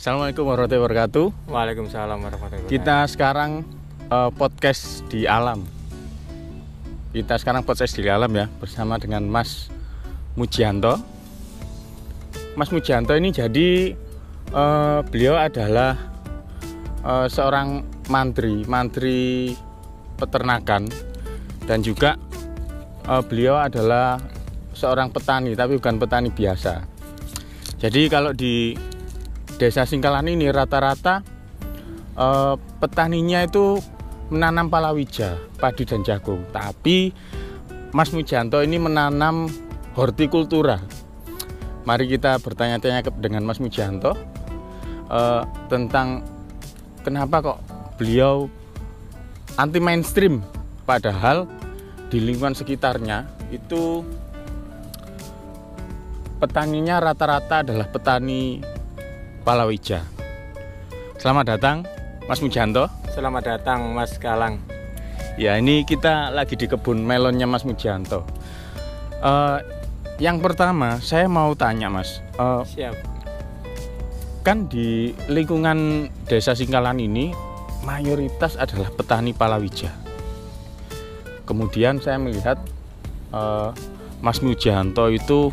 Assalamualaikum warahmatullahi wabarakatuh. Waalaikumsalam warahmatullahi wabarakatuh. Kita sekarang podcast di alam. Kita sekarang podcast di alam ya, bersama dengan Mas Mujianto. Mas Mujianto ini jadi beliau adalah seorang mantri peternakan, dan juga beliau adalah seorang petani, tapi bukan petani biasa. Jadi kalau di Desa Singkalan ini rata-rata petaninya itu menanam palawija, padi dan jagung. Tapi Mas Mujianto ini menanam hortikultura. Mari kita bertanya-tanya dengan Mas Mujianto tentang kenapa kok beliau anti mainstream, padahal di lingkungan sekitarnya itu petaninya rata-rata adalah petani palawija. Selamat datang Mas Mujianto. Selamat datang Mas Galang. Ya, ini kita lagi di kebun melonnya Mas Mujianto. Yang pertama saya mau tanya Mas, Siap. Kan di lingkungan Desa Singkalan ini mayoritas adalah petani palawija. Kemudian saya melihat Mas Mujianto itu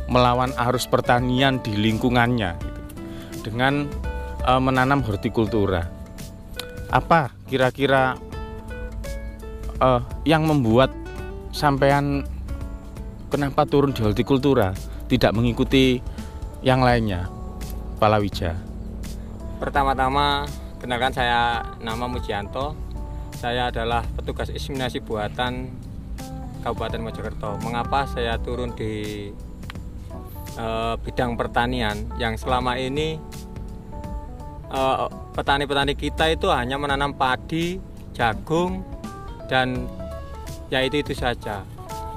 melawan arus pertanian di lingkungannya dengan menanam hortikultura. Apa kira-kira yang membuat sampean kenapa turun di hortikultura, tidak mengikuti yang lainnya, palawija? Pertama-tama, kenalkan saya nama Mujianto. Saya adalah petugas inseminasi buatan Kabupaten Mojokerto. Mengapa saya turun di bidang pertanian yang selama ini petani-petani kita itu hanya menanam padi, jagung, dan ya itu saja.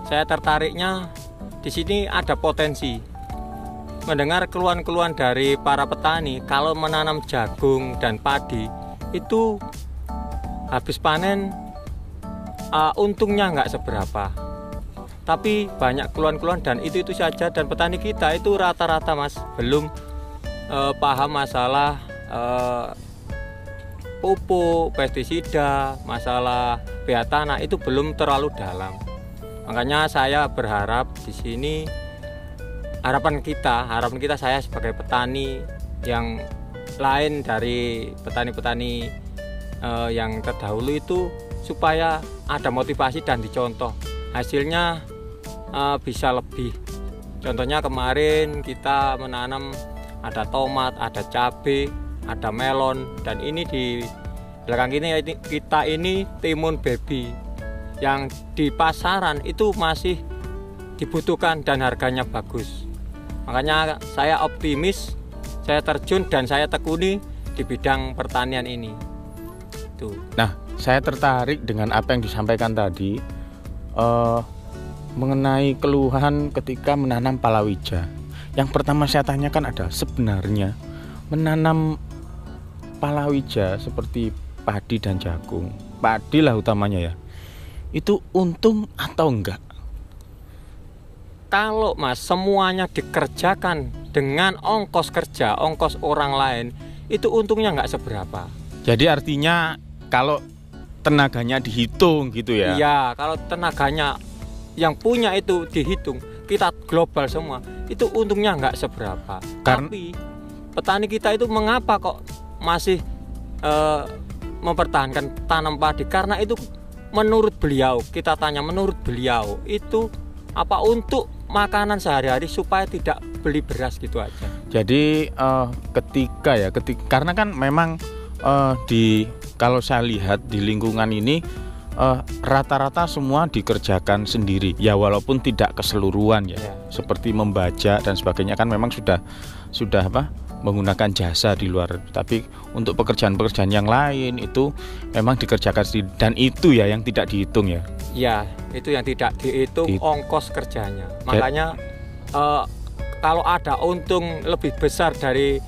Saya tertariknya di sini ada potensi. Mendengar keluhan-keluhan dari para petani kalau menanam jagung dan padi itu habis panen untungnya nggak seberapa. Tapi banyak keluhan-keluhan dan itu saja, dan petani kita itu rata-rata Mas belum paham masalah pupuk, pestisida, masalah pH tanah itu belum terlalu dalam. Makanya saya berharap di sini harapan kita saya sebagai petani yang lain dari petani-petani yang terdahulu itu supaya ada motivasi dan dicontoh. Hasilnya bisa lebih. Contohnya kemarin kita menanam ada tomat, ada cabai, ada melon, dan ini di belakang kita ini timun baby yang di pasaran itu masih dibutuhkan dan harganya bagus. Makanya saya optimis, saya terjun dan saya tekuni di bidang pertanian ini. Tuh. Nah, saya tertarik dengan apa yang disampaikan tadi mengenai keluhan ketika menanam palawija. Yang pertama saya tanyakan adalah sebenarnya menanam palawija seperti padi dan jagung, padi lah utamanya ya, itu untung atau enggak? Kalau Mas semuanya dikerjakan dengan ongkos kerja, ongkos orang lain, itu untungnya nggak seberapa. Jadi artinya kalau tenaganya dihitung gitu ya? Iya, kalau tenaganya yang punya itu dihitung, kita global semua, itu untungnya nggak seberapa. Tapi petani kita itu mengapa kok masih mempertahankan tanam padi? Karena itu menurut beliau, kita tanya menurut beliau itu apa untuk makanan sehari-hari supaya tidak beli beras gitu aja. Jadi ketika karena kan memang kalau saya lihat di lingkungan ini rata-rata semua dikerjakan sendiri ya, walaupun tidak keseluruhan ya. Seperti membajak dan sebagainya kan memang sudah menggunakan jasa di luar, tapi untuk pekerjaan-pekerjaan yang lain itu memang dikerjakan sendiri, dan itu ya yang tidak dihitung ya. Ya, itu yang tidak dihitung ongkos kerjanya. Makanya kalau ada untung lebih besar dari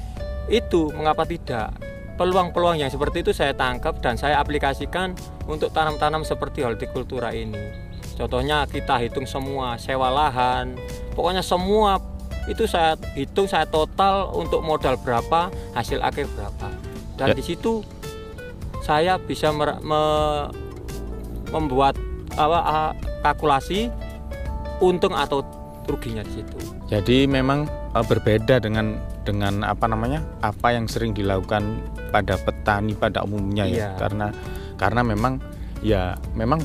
itu, mengapa tidak? Peluang-peluang yang seperti itu saya tangkap dan saya aplikasikan untuk tanam-tanam seperti hortikultura ini. Contohnya kita hitung semua, sewa lahan, pokoknya semua itu saya hitung, saya total untuk modal berapa, hasil akhir berapa. Dan di situ saya bisa membuat kalkulasi untung atau ruginya di situ. Jadi memang berbeda dengan apa yang sering dilakukan pada petani pada umumnya ya. Karena memang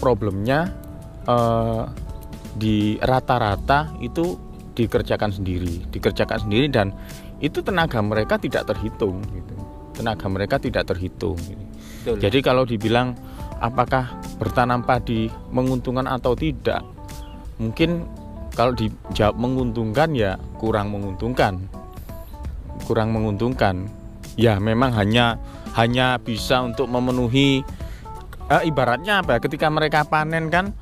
problemnya di rata-rata itu dikerjakan sendiri dan itu tenaga mereka tidak terhitung gitu. Betul. Jadi kalau dibilang apakah bertanam padi menguntungkan atau tidak, mungkin kalau dijawab menguntungkan ya kurang menguntungkan ya, memang hanya bisa untuk memenuhi ibaratnya ketika mereka panen kan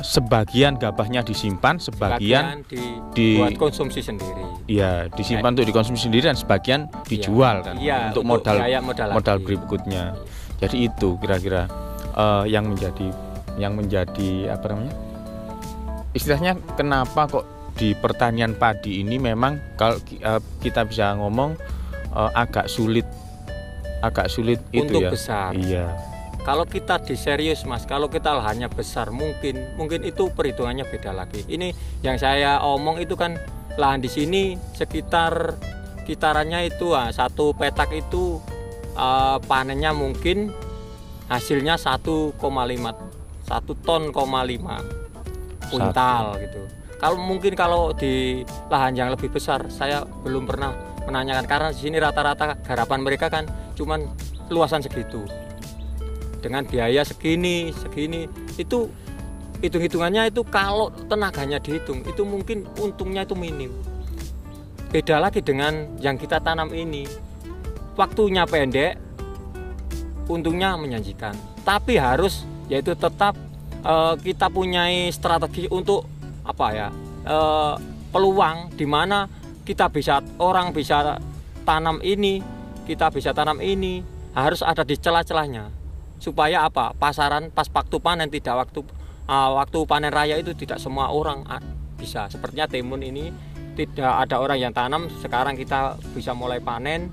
sebagian gabahnya disimpan, sebagian dibuat konsumsi sendiri. Iya, disimpan untuk dikonsumsi sendiri dan sebagian dijual kan untuk modal berikutnya. Jadi itu kira-kira yang menjadi istilahnya kenapa kok di pertanian padi ini memang kalau kita bisa ngomong agak sulit itu untuk ya. Besar. Iya. Kalau kita diserius Mas, kalau kita lahannya besar mungkin itu perhitungannya beda lagi. Ini yang saya omong itu kan lahan di sini sekitarannya itu satu petak itu panennya mungkin hasilnya 1,5 kuntal gitu. Kalau di lahan yang lebih besar saya belum pernah menanyakan, karena di sini rata-rata garapan mereka kan cuman luasan segitu. Dengan biaya segini itu hitung-hitungannya itu kalau tenaganya dihitung itu mungkin untungnya itu minim. Beda lagi dengan yang kita tanam ini, waktunya pendek, untungnya menjanjikan. Tapi harus yaitu tetap kita punyai strategi untuk peluang di mana orang bisa tanam ini, kita bisa tanam ini, harus ada di celah-celahnya. Supaya pasaran pas waktu panen tidak waktu panen raya itu tidak semua orang bisa. Sepertinya timun ini tidak ada orang yang tanam, sekarang kita bisa mulai panen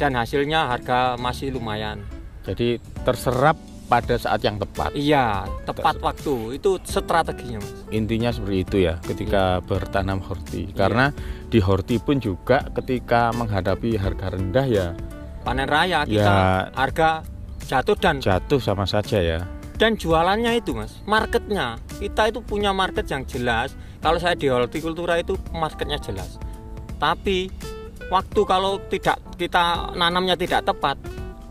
dan hasilnya harga masih lumayan. Jadi terserap pada saat yang tepat. Iya, tepat waktu. Itu strateginya Mas. Intinya seperti itu ya ketika bertanam horti. Karena di horti pun juga ketika menghadapi harga rendah ya panen raya kita harga jatuh sama saja ya. Dan jualannya itu Mas, marketnya kita itu punya market yang jelas. Kalau saya di hortikultura itu marketnya jelas. Tapi waktu kalau tidak kita nanamnya tidak tepat,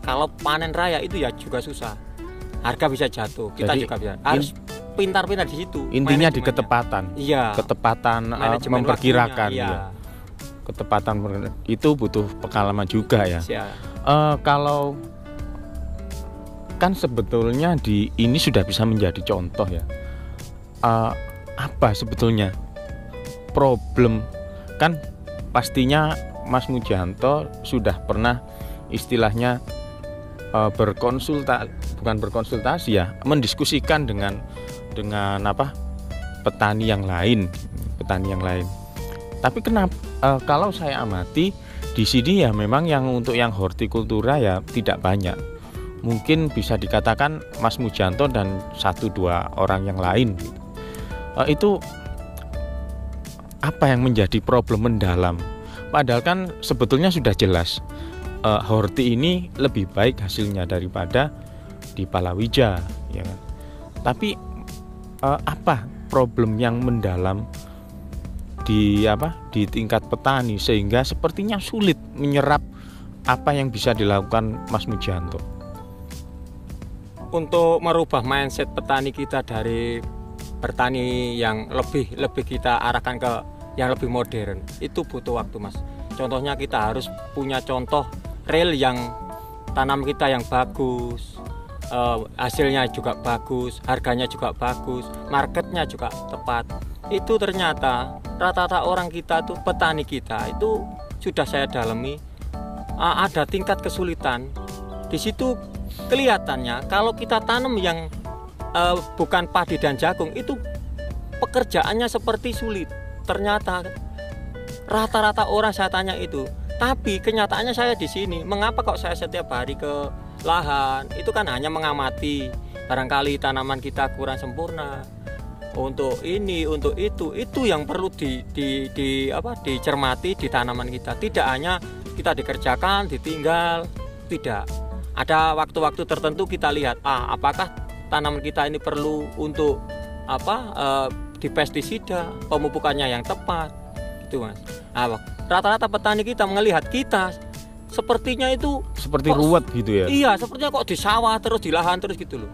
kalau panen raya itu ya juga susah. Harga bisa jatuh. Kita juga bisa. Harus pintar-pintar di situ. Intinya di ketepatan. Iya. Ketepatan memperkirakan. Iya. Ketepatan itu butuh pengalaman juga ya. Kalau kan sebetulnya ini sudah bisa menjadi contoh ya. Apa sebetulnya problem? Kan pastinya Mas Mujanto sudah pernah istilahnya berkonsultasi ya, mendiskusikan dengan petani yang lain. Tapi kenapa kalau saya amati di sini ya memang untuk yang hortikultura ya tidak banyak. Mungkin bisa dikatakan Mas Mujanto dan 1-2 orang yang lain gitu. Itu apa yang menjadi problem mendalam? Padahal kan sebetulnya sudah jelas horti ini lebih baik hasilnya daripada di palawija ya kan? Tapi apa problem yang mendalam di tingkat petani, sehingga sepertinya sulit menyerap apa yang bisa dilakukan Mas Mujianto. Untuk merubah mindset petani kita dari bertani yang lebih kita arahkan ke yang lebih modern, itu butuh waktu, Mas. Contohnya kita harus punya contoh real yang tanam kita yang bagus, hasilnya juga bagus, harganya juga bagus, marketnya juga tepat. Itu ternyata rata-rata orang kita tuh, petani kita itu sudah saya dalami, ada tingkat kesulitan. Di situ kelihatannya kalau kita tanam yang bukan padi dan jagung, itu pekerjaannya seperti sulit. Ternyata rata-rata orang saya tanya itu. Tapi kenyataannya saya di sini, mengapa kok saya setiap hari ke lahan? Itu kan hanya mengamati, barangkali tanaman kita kurang sempurna. Untuk ini, untuk itu yang perlu dicermati di tanaman kita. Tidak hanya kita dikerjakan, ditinggal, tidak. Ada waktu-waktu tertentu kita lihat, apakah tanaman kita ini perlu untuk di pestisida, pemupukannya yang tepat, gitu, Mas. Rata-rata petani kita melihat kita sepertinya itu seperti ruwet gitu ya. Iya, sepertinya kok di sawah terus, di lahan terus gitu loh.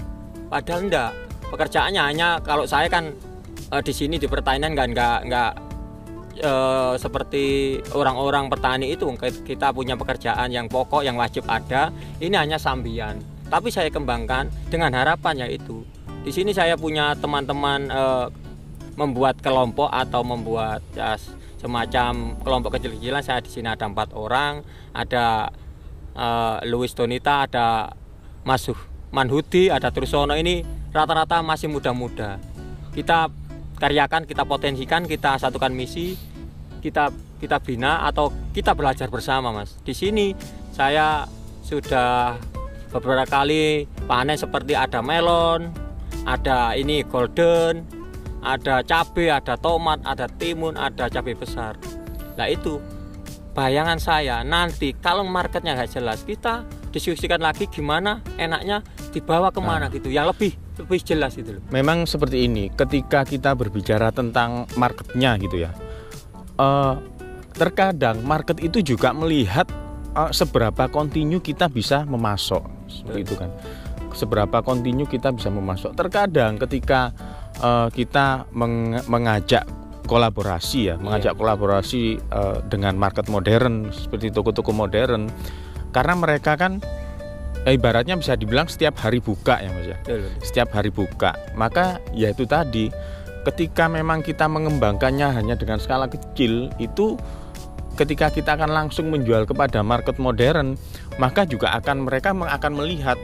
Padahal enggak. Pekerjaannya hanya, kalau saya kan di sini di pertanian kan enggak seperti orang-orang petani itu. Kita punya pekerjaan yang pokok yang wajib ada. Ini hanya sambian. Tapi saya kembangkan dengan harapan yaitu di sini saya punya teman-teman membuat kelompok atau membuat semacam kelompok kecil-kecilan. Saya di sini ada 4 orang, ada Louis Donita, ada Mas Manhudi, ada Trusono. Ini rata-rata masih muda-muda. Kita karyakan, kita potensikan, kita satukan misi, kita bina atau kita belajar bersama, Mas. Di sini saya sudah beberapa kali panen, seperti ada melon, ada ini golden, ada cabai, ada tomat, ada timun, ada cabai besar. Nah itu bayangan saya, nanti kalau marketnya nggak jelas, kita diskusikan lagi gimana enaknya dibawa kemana gitu, yang lebih jelas itu loh. Memang seperti ini, ketika kita berbicara tentang marketnya gitu ya, terkadang market itu juga melihat seberapa kontinu kita bisa memasok, seperti itu kan. Seberapa kontinu kita bisa memasok. Terkadang ketika kita mengajak kolaborasi ya, mengajak kolaborasi dengan market modern seperti toko-toko modern, karena mereka kan ibaratnya bisa dibilang setiap hari buka ya, Mas ya. Setiap hari buka. Maka ya itu tadi, ketika memang kita mengembangkannya hanya dengan skala kecil, itu ketika kita akan langsung menjual kepada market modern, maka juga mereka akan melihat,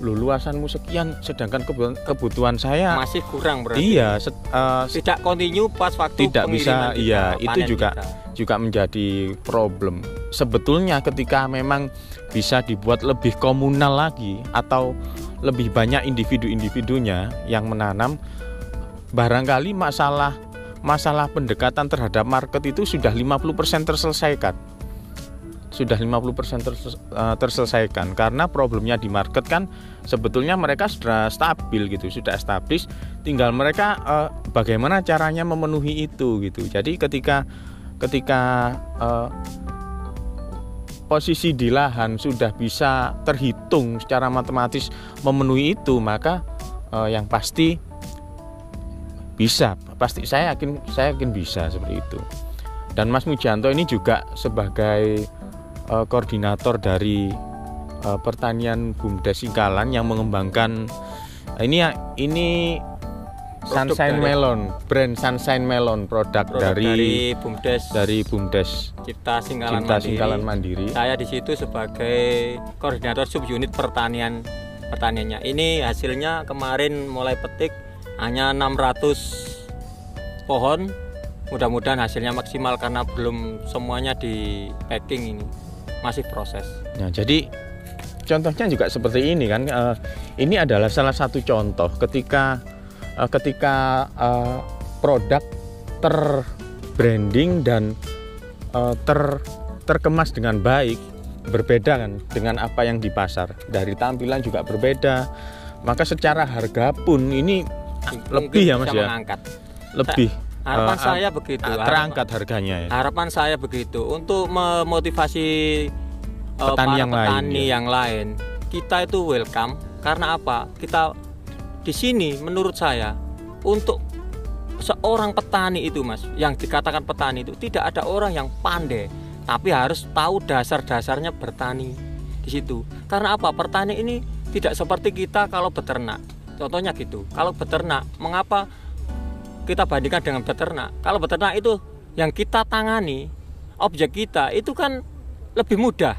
luasanmu sekian, sedangkan kebutuhan saya masih kurang berarti. Iya, tidak kontinu pas waktu tidak bisa. Iya, itu kita juga menjadi problem. Sebetulnya ketika memang bisa dibuat lebih komunal lagi atau lebih banyak individu-individunya yang menanam, barangkali masalah pendekatan terhadap market itu sudah 50% terselesaikan. Sudah 50% terselesaikan, karena problemnya di market kan sebetulnya mereka sudah stabil gitu, sudah established, tinggal mereka bagaimana caranya memenuhi itu gitu. Jadi ketika posisi di lahan sudah bisa terhitung secara matematis memenuhi itu, maka yang pasti bisa, pasti saya yakin bisa seperti itu. Dan Mas Mujianto ini juga sebagai koordinator dari pertanian BUMDes Singkalan yang mengembangkan ini Sunshine Melon, brand Sunshine Melon, produk dari BUMDes Cipta Singkalan Mandiri. Saya di situ sebagai koordinator subunit pertaniannya. Ini hasilnya kemarin mulai petik hanya 600 pohon. Mudah-mudahan hasilnya maksimal karena belum semuanya di packing, ini masih proses. Nah, jadi contohnya juga seperti ini kan. Ini adalah salah satu contoh ketika produk terbranding dan terkemas dengan baik, berbeda kan dengan apa yang di pasar. Dari tampilan juga berbeda. Maka secara harga pun ini lebih ya, Mas ya. Mengangkat. Lebih Harapan saya begitu. Terangkat harganya ya. Harapan saya begitu untuk memotivasi Petani yang petani lain, ya. yang lain. Kita itu welcome karena apa? Kita di sini menurut saya untuk seorang petani itu Mas, yang dikatakan petani itu tidak ada orang yang pandai, tapi harus tahu dasar-dasarnya bertani di situ. Karena apa? Petani ini tidak seperti kita kalau beternak. Contohnya gitu. Kalau beternak, mengapa kita bandingkan dengan beternak? Kalau beternak itu yang kita tangani, objek kita itu kan lebih mudah.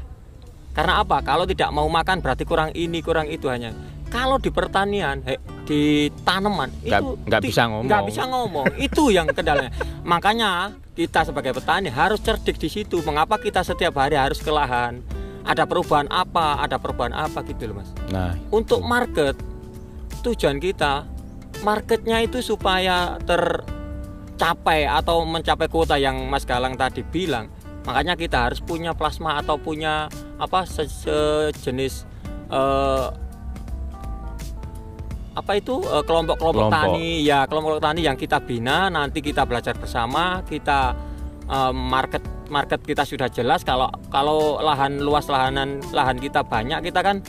Karena apa? Kalau tidak mau makan berarti kurang ini, kurang itu hanya. Kalau di pertanian, di tanaman itu nggak bisa ngomong. Nggak bisa ngomong. Itu yang kendalanya. Makanya kita sebagai petani harus cerdik di situ. Mengapa kita setiap hari harus ke lahan? Ada perubahan apa gitu loh Mas. Nah, untuk market, tujuan kita marketnya itu supaya tercapai atau mencapai kuota yang Mas Galang tadi bilang. Makanya kita harus punya plasma atau punya apa sejenis kelompok tani ya, kelompok tani yang kita bina. Nanti kita belajar bersama, kita market kita sudah jelas. Kalau lahan luas, lahan kita banyak, kita kan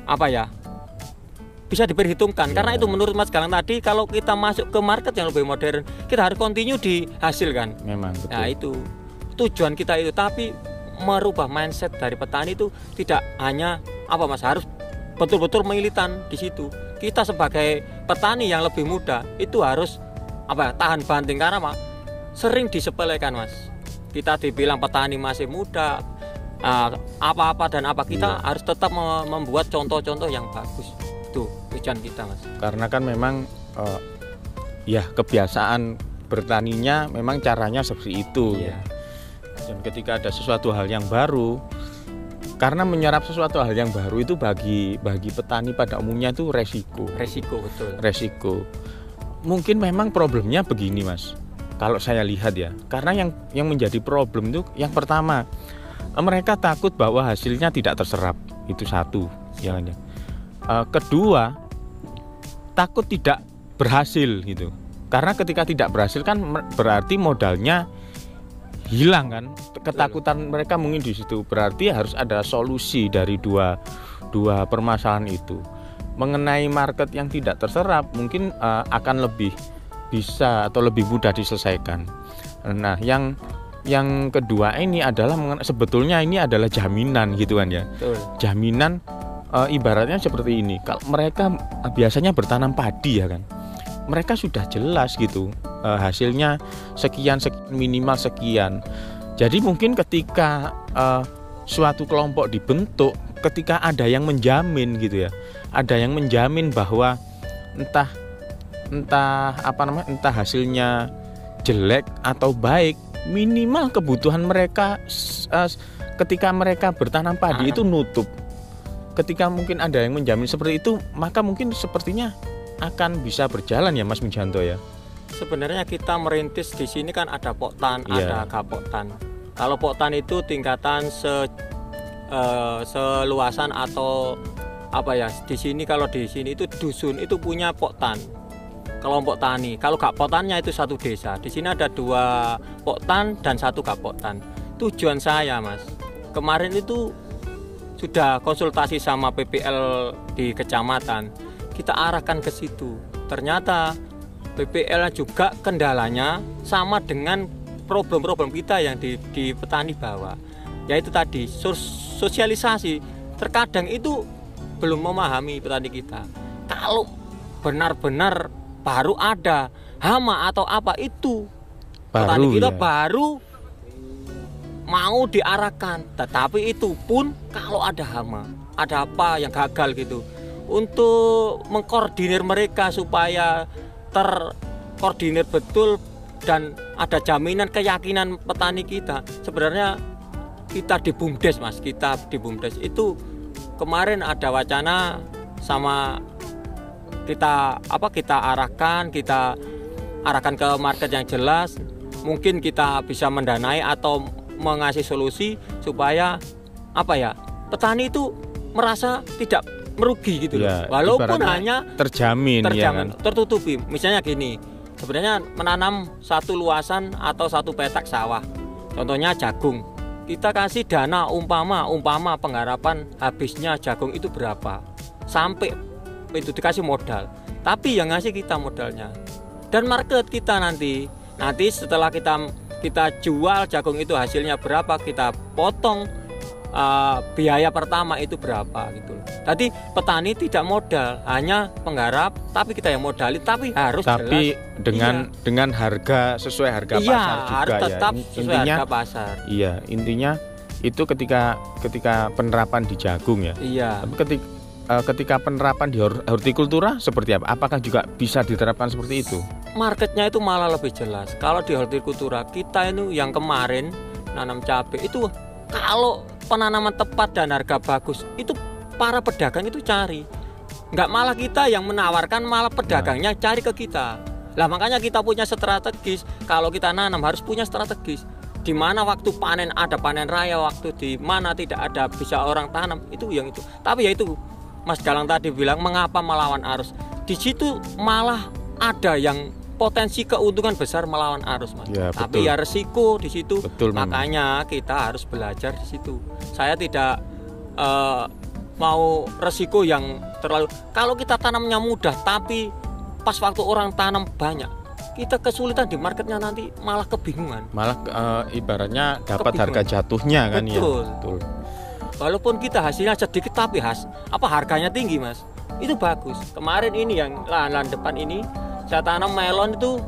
apa ya, bisa diperhitungkan. Karena itu menurut Mas Galang tadi, kalau kita masuk ke market yang lebih modern, kita harus continue dihasilkan. Memang betul. Nah itu tujuan kita itu. Tapi merubah mindset dari petani itu tidak hanya apa Mas, harus betul-betul militan di situ. Kita sebagai petani yang lebih muda itu harus apa, tahan banting. Karena apa? Sering disepelekan Mas. Kita dibilang petani masih muda, apa-apa dan apa, kita harus tetap membuat contoh-contoh yang bagus. Itu tujuan kita Mas. Karena kan memang ya kebiasaan bertaninya memang caranya seperti itu. Iya. Dan ketika ada sesuatu hal yang baru, karena menyerap sesuatu hal yang baru itu bagi petani pada umumnya itu resiko, betul. Resiko. Mungkin memang problemnya begini Mas. Kalau saya lihat ya, karena yang menjadi problem itu yang pertama, mereka takut bahwa hasilnya tidak terserap. Itu satu, ya. Kedua, takut tidak berhasil gitu. Karena ketika tidak berhasil kan berarti modalnya hilang kan. Ketakutan mereka mungkin di situ. Berarti harus ada solusi dari dua permasalahan itu. Mengenai market yang tidak terserap mungkin akan lebih bisa atau lebih mudah diselesaikan. Nah, yang kedua ini adalah sebetulnya ini adalah jaminan gitu kan ya. Betul. Jaminan ibaratnya seperti ini. Kalau mereka biasanya bertanam padi ya kan. Mereka sudah jelas gitu, hasilnya sekian minimal sekian. Jadi mungkin ketika suatu kelompok dibentuk, ketika ada yang menjamin gitu ya, ada yang menjamin bahwa entah hasilnya jelek atau baik, minimal kebutuhan mereka ketika mereka bertanam padi itu nutup. Ketika mungkin ada yang menjamin seperti itu, maka mungkin sepertinya akan bisa berjalan ya Mas Mujanto ya. Sebenarnya kita merintis di sini kan ada poktan, ada kapoktan. Kalau poktan itu tingkatan seluasan atau apa ya, di sini kalau di sini itu dusun itu punya poktan, kelompok tani. Kalau kapoktannya itu satu desa. Di sini ada 2 poktan dan 1 kapoktan. Tujuan saya Mas, kemarin itu sudah konsultasi sama PPL di kecamatan. Kita arahkan ke situ. Ternyata PPL juga kendalanya sama dengan problem-problem kita yang di petani bawah. Yaitu tadi sosialisasi. Terkadang itu belum memahami petani kita. Kalau benar-benar baru ada hama atau apa itu, petani kita baru mau diarahkan. Tetapi itu pun kalau ada hama, ada apa yang gagal gitu, untuk mengkoordinir mereka supaya terkoordinir betul dan ada jaminan keyakinan petani kita. Sebenarnya kita di BUMDes Mas, kita di BUMDes itu kemarin ada wacana sama kita arahkan ke market yang jelas. Mungkin kita bisa mendanai atau mengasih solusi supaya petani itu merasa tidak merugi gitu ya, loh. Walaupun hanya terjamin ya kan? Tertutupi. Misalnya gini, sebenarnya menanam satu luasan atau satu petak sawah. Contohnya jagung. Kita kasih dana umpama penggarapan habisnya jagung itu berapa. Sampai itu dikasih modal. Tapi yang ngasih kita modalnya. Dan market kita nanti setelah kita jual jagung itu hasilnya berapa, kita potong biaya pertama itu berapa gitu. Tadi petani tidak modal, hanya penggarap, tapi kita yang modalin, tapi harus jelas dengan harga sesuai harga pasar juga harus tetap ya. Sesuai harga pasar. Iya, intinya itu ketika penerapan di jagung ya. Iya. Tapi ketika penerapan di hortikultura seperti apa? Apakah juga bisa diterapkan seperti itu? Marketnya itu malah lebih jelas. Kalau di hortikultura kita itu yang kemarin nanam cabai itu, kalau penanaman tepat dan harga bagus itu para pedagang itu cari. Nggak malah kita yang menawarkan, malah pedagangnya cari ke kita. Lah makanya kita punya strategis. Kalau kita nanam harus punya strategis. Di mana waktu panen ada panen raya, waktu di mana tidak ada bisa orang tanam, itu yang itu. Tapi ya itu Mas Galang tadi bilang mengapa melawan arus. Di situ malah ada yang potensi keuntungan besar melawan arus, Mas. Ya, tapi betul. ya resiko di situ. Betul, makanya kita harus belajar di situ. Saya tidak mau resiko yang terlalu. Kalau kita tanamnya mudah, tapi pas waktu orang tanam banyak, kita kesulitan di marketnya, nanti malah kebingungan. Malah ibaratnya dapat harga jatuhnya kan. Betul. Ya. Betul. Walaupun kita hasilnya sedikit, tapi harganya tinggi, Mas. Itu bagus. Kemarin ini yang lahan depan ini saya tanam melon itu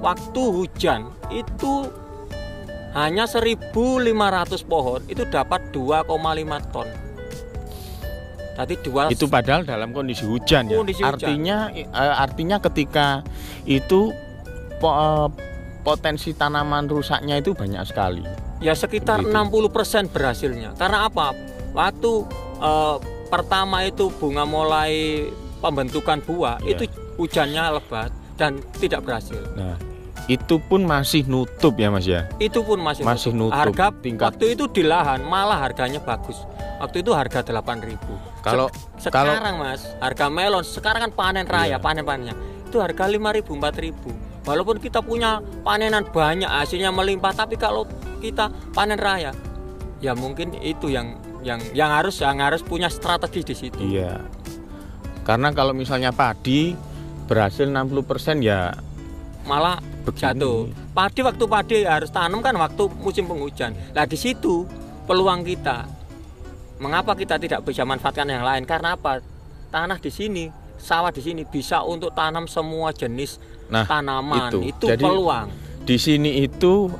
waktu hujan itu hanya 1.500 pohon itu dapat 2,5 ton. Tadi itu padahal dalam kondisi hujan ya. Artinya ketika itu potensi tanaman rusaknya itu banyak sekali. Ya sekitar 60% berhasilnya. Karena apa? Waktu pertama itu bunga mulai pembentukan buah, itu hujannya lebat dan tidak berhasil. Nah, itu pun masih nutup ya Mas ya. Itu pun masih nutup. Harga waktu itu di lahan malah harganya bagus. Waktu itu harga 8.000. Sekarang Mas, harga melon sekarang kan panen raya, panennya itu harga 5.000, 4.000. Walaupun kita punya panenan banyak, hasilnya melimpah, tapi kalau kita panen raya, ya mungkin itu yang harus punya strategi di situ. Iya. Karena kalau misalnya padi berhasil 60% ya malah jatuh. Waktu padi harus tanam kan waktu musim penghujan. Nah di situ peluang kita. Mengapa kita tidak bisa manfaatkan yang lain? Karena apa? Tanah di sini, sawah di sini bisa untuk tanam semua jenis tanaman. Itu jadi, peluang. Di sini itu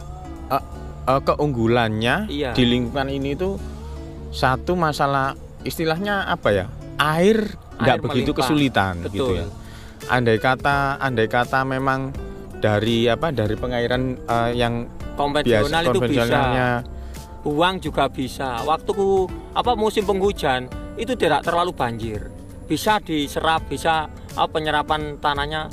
keunggulannya di lingkungan ini itu satu masalah istilahnya apa ya? Air nggak begitu kesulitan. Betul. Gitu ya. Andai kata memang dari pengairan yang konvensional itu konvensionalnya bisa. Buang juga bisa. Waktu musim penghujan itu tidak terlalu banjir. Bisa diserap, bisa penyerapan tanahnya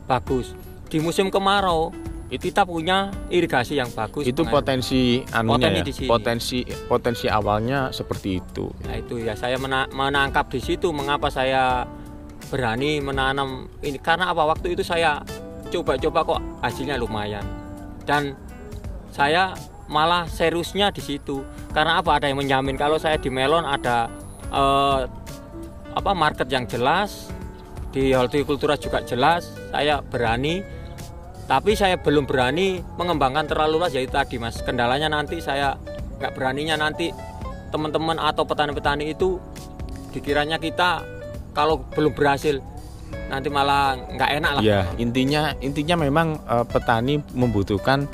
bagus. Di musim kemarau kita punya irigasi yang bagus. Itu potensi potensi awalnya seperti itu. Nah itu ya saya menangkap di situ mengapa saya berani menanam ini, karena apa? Waktu itu saya coba-coba kok hasilnya lumayan, dan saya malah seriusnya di situ. Karena apa? Ada yang menjamin kalau saya di melon ada market yang jelas, di hortikultura juga jelas. Saya berani, tapi saya belum berani mengembangkan terlalu luas, yaitu tadi Mas, kendalanya nanti saya nggak beraninya nanti teman-teman atau petani-petani itu dikiranya kita kalau belum berhasil nanti malah nggak enak lah. Ya intinya memang petani membutuhkan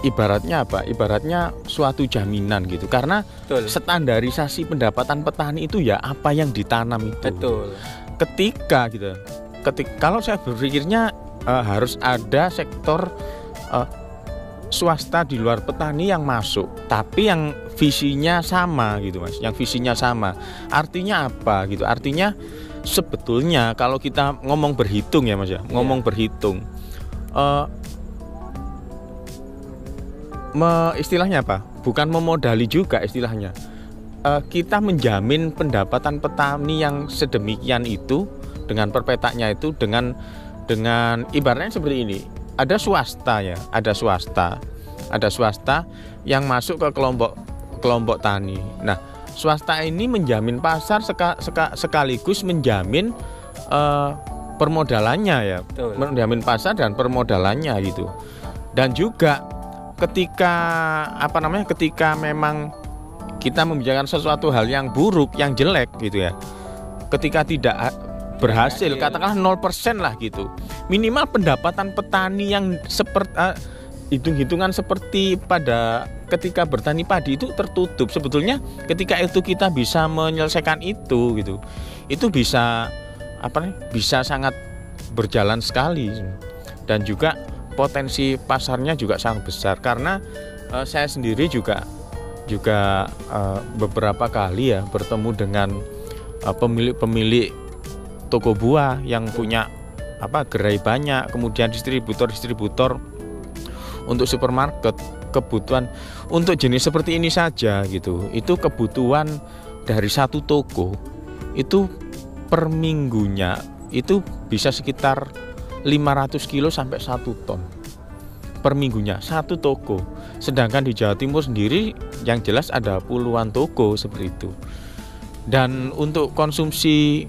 ibaratnya apa? Ibaratnya suatu jaminan gitu. Karena standarisasi pendapatan petani itu ya apa yang ditanam itu. Betul. Ketika kalau saya berpikirnya harus ada sektor swasta di luar petani yang masuk, tapi yang visinya sama gitu Mas. Yang visinya sama. Artinya apa gitu? Artinya sebetulnya kalau kita ngomong berhitung ya Mas ya, ngomong berhitung. Istilahnya apa? Bukan memodali juga istilahnya. Kita menjamin pendapatan petani yang sedemikian itu dengan per petaknya itu dengan ibaratnya seperti ini. ada swasta ya, ada swasta yang masuk ke kelompok tani. Nah, swasta ini menjamin pasar sekaligus menjamin permodalannya ya. Betul. Menjamin pasar dan permodalannya gitu. Dan juga ketika memang kita membicarakan sesuatu hal yang buruk, yang jelek gitu ya. Ketika tidak berhasil, katakanlah 0% lah gitu. Minimal pendapatan petani yang seperti hitung-hitungan seperti pada ketika bertani padi itu tertutup. Sebetulnya ketika itu kita bisa menyelesaikan itu gitu. Itu bisa bisa sangat berjalan sekali. Dan juga potensi pasarnya juga sangat besar karena saya sendiri juga beberapa kali ya bertemu dengan pemilik toko buah yang punya gerai banyak, kemudian distributor untuk supermarket, kebutuhan untuk jenis seperti ini saja gitu. Itu kebutuhan dari satu toko itu per minggunya itu bisa sekitar 500 kilo sampai 1 ton per minggunya satu toko. Sedangkan di Jawa Timur sendiri yang jelas ada puluhan toko seperti itu. Dan untuk konsumsi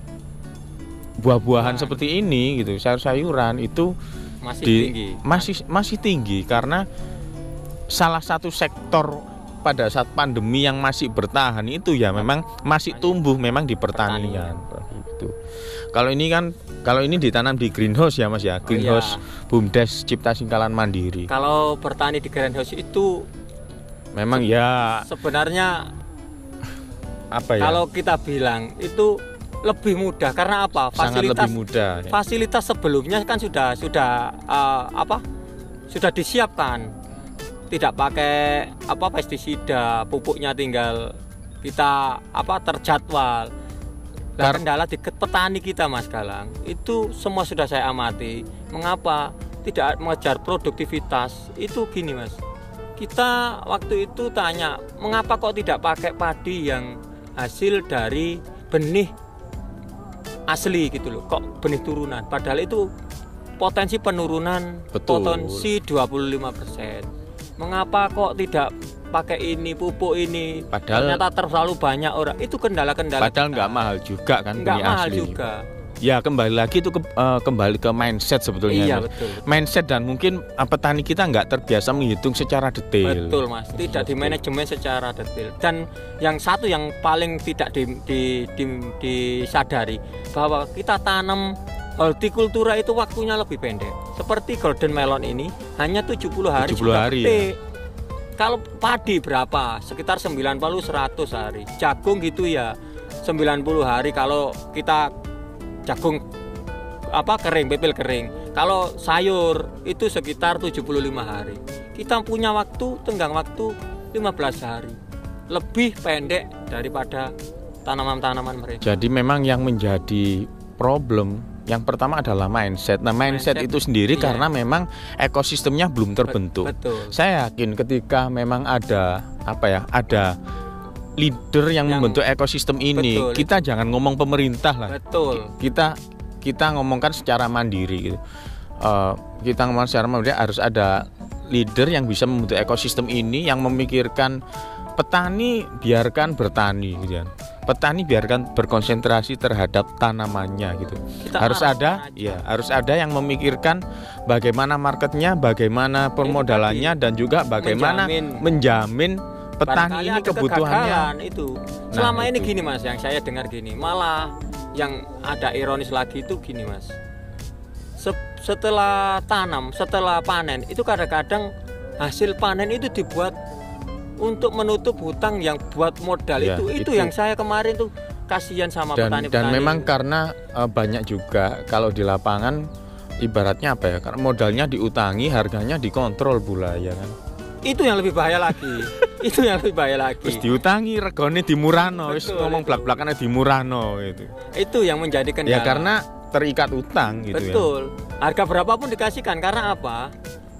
buah-buahan seperti ini gitu, sayur-sayuran itu masih tinggi karena salah satu sektor pada saat pandemi yang masih bertahan itu ya memang masih tumbuh memang di pertanian. Itu. Kalau ini ditanam di greenhouse ya Mas ya, greenhouse BUMDes Cipta Singkalan Mandiri. Kalau bertani di greenhouse itu memang ya sebenarnya apa ya? Kalau kita bilang itu lebih mudah karena apa? Lebih mudah. Ya. Fasilitas sebelumnya kan sudah disiapkan. Tidak pakai pestisida, pupuknya tinggal kita terjadwal. Nah, kendala di petani kita Mas Galang itu semua sudah saya amati. Mengapa tidak mengejar produktivitas? Itu gini Mas. Kita waktu itu tanya, mengapa kok tidak pakai padi yang hasil dari benih asli gitu loh, kok benih turunan? Padahal itu potensi penurunan potensi 25%. Mengapa kok tidak pakai ini pupuk ini? Padahal ternyata terlalu banyak orang. Itu kendala-kendala. Padahal nggak mahal juga kan, nggak mahal asli juga. Ya kembali lagi itu kembali ke mindset sebetulnya. Iya betul. Mindset dan mungkin petani kita nggak terbiasa menghitung secara detail. Betul Mas, tidak di manajemen secara detail. Dan yang satu yang paling tidak disadari bahwa kita tanam hortikultura itu waktunya lebih pendek. Seperti golden melon ini hanya 70 hari 70 sudah hari petik. Ya. Kalau padi berapa? Sekitar 90-100 hari. Jagung gitu ya 90 hari kalau kita jagung kering, pepil kering. Kalau sayur itu sekitar 75 hari. Kita punya tenggang waktu 15 hari. Lebih pendek daripada tanaman-tanaman mereka. Jadi memang yang menjadi problem yang pertama adalah mindset. Nah, mindset itu sendiri karena memang ekosistemnya belum terbentuk. Betul. Saya yakin ketika memang ada leader yang membentuk ekosistem ini, betul, kita jangan ngomong pemerintah lah. Betul. Kita ngomongkan secara mandiri gitu. Kita ngomong secara mandiri harus ada leader yang bisa membentuk ekosistem ini, yang memikirkan petani biarkan bertani gitu kan. Petani biarkan berkonsentrasi terhadap tanamannya gitu. Harus ada yang memikirkan bagaimana marketnya, bagaimana permodalannya dan juga bagaimana menjamin petani ini kebutuhannya itu. Selama ini gini Mas, yang saya dengar gini, malah yang ada ironis lagi itu gini Mas. Setelah tanam, setelah panen itu kadang-kadang hasil panen itu dibuat untuk menutup hutang yang buat modal ya, itu yang saya kemarin tuh kasihan sama petani-petani. Dan memang karena banyak juga kalau di lapangan ibaratnya apa ya? Karena modalnya diutangi, harganya dikontrol pula ya kan. Itu yang lebih bahaya lagi. Itu yang lebih bahaya lagi. Terus diutangi, regane dimurano, wis ngomong blak-blakane dimurano gitu. Itu yang menjadi kendala. Ya karena terikat utang gitu. Betul. Ya. Harga berapapun dikasihkan karena apa?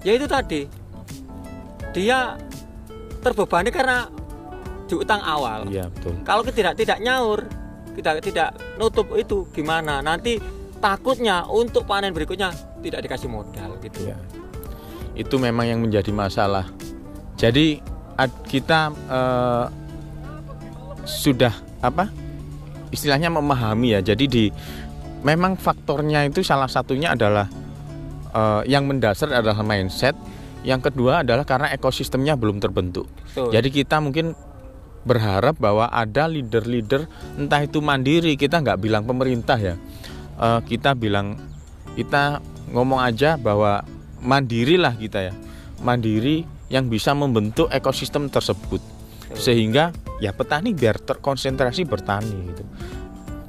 Ya itu tadi. Dia terbebani karena diutang awal. Iya, betul. Kalau tidak nyaur, tidak nutup itu gimana? Nanti takutnya untuk panen berikutnya tidak dikasih modal gitu. Ya. Itu memang yang menjadi masalah. Jadi kita sudah istilahnya memahami ya. Jadi memang faktornya itu salah satunya adalah yang mendasar adalah mindset. Yang kedua adalah karena ekosistemnya belum terbentuk. Jadi kita mungkin berharap bahwa ada leader-leader, entah itu mandiri, kita nggak bilang pemerintah ya, kita ngomong aja bahwa mandirilah kita ya, mandiri yang bisa membentuk ekosistem tersebut, sehingga ya petani biar terkonsentrasi bertani gitu.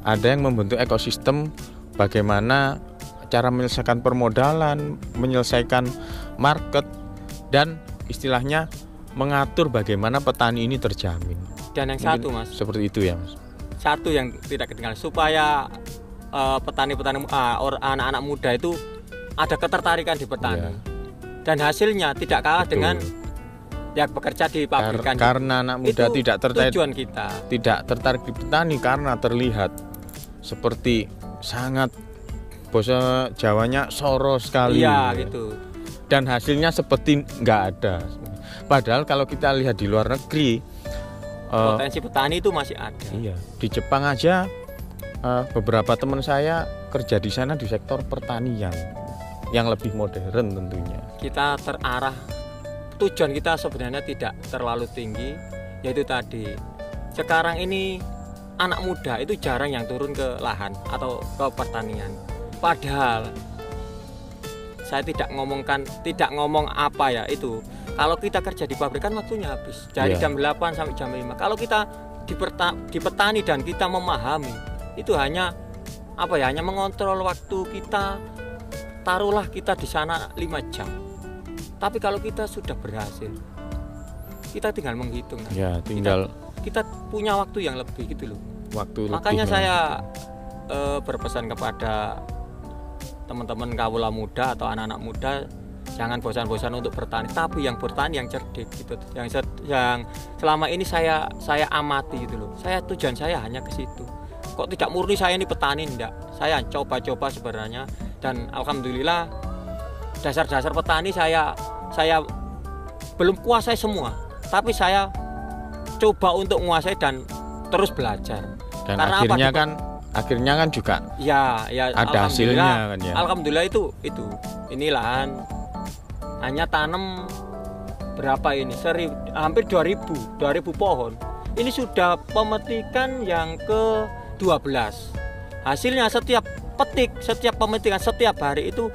Ada yang membentuk ekosistem bagaimana cara menyelesaikan permodalan, menyelesaikan market, dan istilahnya mengatur bagaimana petani ini terjamin. Dan yang Mungkin satu Mas, seperti itu ya Mas. Satu yang tidak ketinggalan supaya petani-petani anak-anak muda itu ada ketertarikan di petani. Dan hasilnya tidak kalah dengan yang bekerja di pabrikan. Karena anak muda itu tidak tertarik, tujuan kita. Tidak tertarik di petani karena terlihat seperti sangat bahasa Jawanya soro sekali. Iya gitu. Dan hasilnya seperti nggak ada. Padahal kalau kita lihat di luar negeri, potensi petani itu masih ada. Iya, di Jepang aja beberapa teman saya kerja di sana di sektor pertanian yang lebih modern tentunya. Kita terarah, tujuan kita sebenarnya tidak terlalu tinggi, yaitu tadi. Sekarang ini anak muda itu jarang yang turun ke lahan atau ke pertanian. Padahal saya tidak ngomong apa ya itu. Kalau kita kerja di pabrik kan waktunya habis dari jam 8 sampai jam 5. Kalau kita di petani dan kita memahami, itu hanya hanya mengontrol waktu kita. Taruhlah kita di sana 5 jam. Tapi kalau kita sudah berhasil, kita tinggal menghitung. Ya, tinggal kita punya waktu yang lebih gitu loh. lebih Makanya saya berpesan kepada teman-teman kawula muda atau anak-anak muda, jangan bosan-bosan untuk bertani, tapi yang bertani yang cerdik gitu. Yang selama ini saya amati gitu loh. Tujuan saya hanya ke situ. Kok tidak murni saya ini petani, enggak. Saya coba-coba sebenarnya, dan alhamdulillah dasar-dasar petani saya belum kuasai semua, tapi saya coba untuk menguasai dan terus belajar. Dan karena akhirnya kan juga ya ada hasilnya kan ya. Alhamdulillah itu ini lahan hanya tanam berapa ini, hampir 2000 pohon. Ini sudah pemetikan yang ke-12. Hasilnya setiap pemetikan setiap hari itu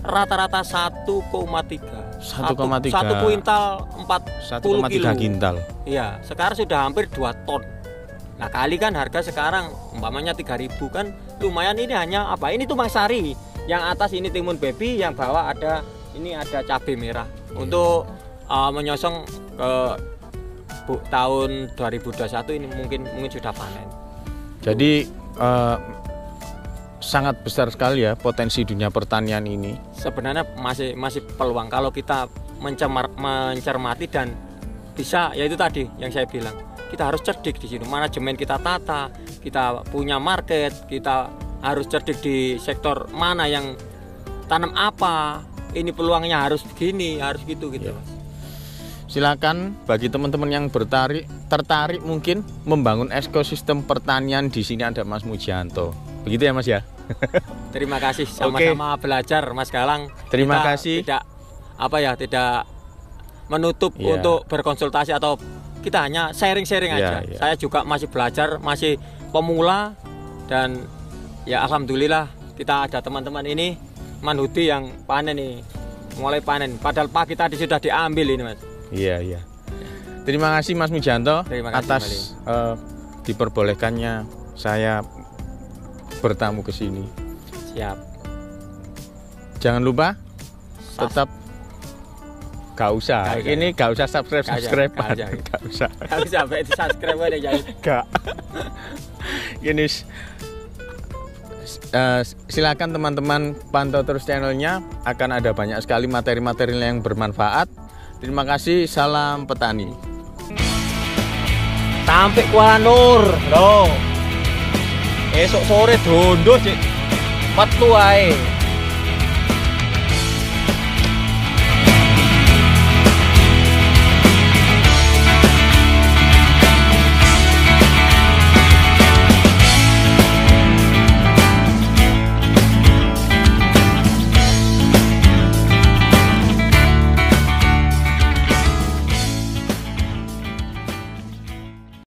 rata-rata 1,3 1 kuintal 40 kilo. Kintal. Iya, sekarang sudah hampir 2 ton. Nah, kali kan harga sekarang umpamanya 3.000 kan lumayan. Ini hanya ini tuh Sari. Yang atas ini timun baby, yang bawah ada cabai merah. Untuk menyosong ke tahun 2021 ini mungkin sudah panen. Jadi sangat besar sekali ya potensi dunia pertanian ini. Sebenarnya masih peluang kalau kita mencermati dan bisa, yaitu tadi yang saya bilang. Kita harus cerdik di sini, manajemen kita tata, kita punya market, kita harus cerdik di sektor mana yang tanam apa, ini peluangnya harus begini, harus gitu. Ya. Silakan bagi teman-teman yang tertarik mungkin membangun ekosistem pertanian, di sini ada Mas Mujianto. Begitu ya Mas ya. Terima kasih, sama-sama belajar Mas Galang. Terima kasih. Tidak menutup untuk berkonsultasi atau kita hanya sharing-sharing aja. Saya juga masih belajar, masih pemula, dan ya alhamdulillah kita ada teman-teman ini Manhuti yang panen nih, mulai panen. Padahal pagi tadi sudah diambil ini Mas. Iya. Terima kasih Mas Mujianto atas diperbolehkannya saya bertamu ke sini. Siap. Jangan lupa tetap gak usah. Ini gak usah subscribe. Gak usah. Sampai di subscribe aja jadi. Gak. Gini, silakan teman-teman pantau terus channelnya. Akan ada banyak sekali materi-materi yang bermanfaat. Terima kasih. Salam petani. Sampai Kuala Nur, loh. Esok sore dondo sih. 4 ae.